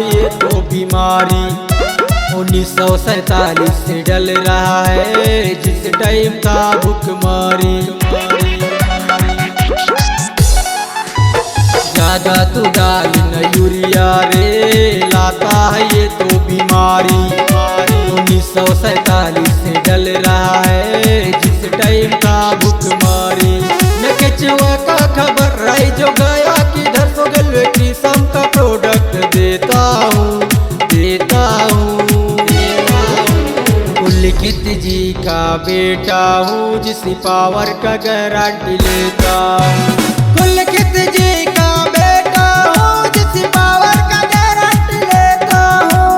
ये तो बीमारी। 1947 से डल रहा है जिस टाइम का भुखमरी। ज्यादा तू डाल न यूरिया रे, लाता है ये तो बीमारी। 1947 से डल रहा है जिस टाइम का भुखमरी। न केचुआ का खबर रही जो गया किधर सो गलवे किस्म का प्रोडक्ट देता हूँ, देता हूँ। लिखित जी का बेटा हूँ जिस पावर का गारंटी लेता हूँ। लिखित जी का बेटा हूँ जिस पावर का गारंटी लेता हूँ।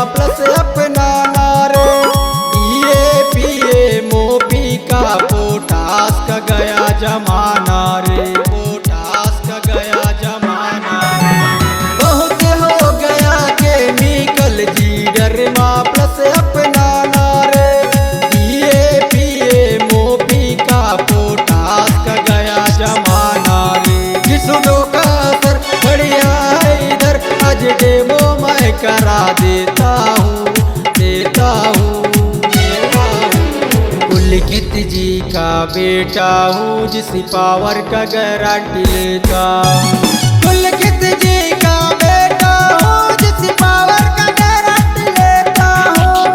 प्लस अपना नारे DAP मोपी का पोटास का गया जमाना रे, पोटास का गया जमाना रे। बहुत हो गया केमिकल जीडरमा प्लस अपना नारे DAP मोपी का पोटास का गया जमाना रे। किसुडो का असर बढ़िया है इधर, आज डेमो मैं करा देता हूँ, देता हूँ। लिखित जी का बेटा हूँ जिस पावर का गारंटी लेता हूँ। लिखित जी का बेटा हूँ जिस पावर का गारंटी लेता हूँ।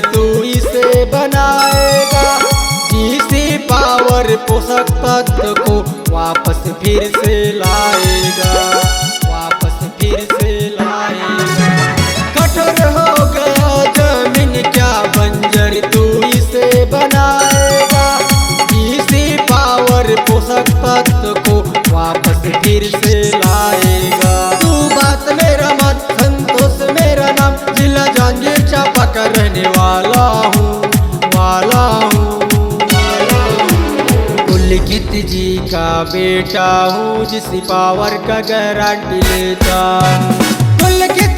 तू इसे बनाएगा जिसे पावर पोषक तत्व को वापस फिर से लाएगा, वापस फिर से लाएगा। कठोर हो गया जमीन क्या बंजर, तू इसे बनाएगा जिसे पावर पोषक तत्व को वापस फिर से लाएगा। तू बात मेरा मत संतोष मेरा नाम, जिला जांजगीर चांपा का रहने वाला हूँ, वाला हूँ। लिखित जी का बेटा हूँ जिस पावर का गारंटी लेता हूँ। लिखित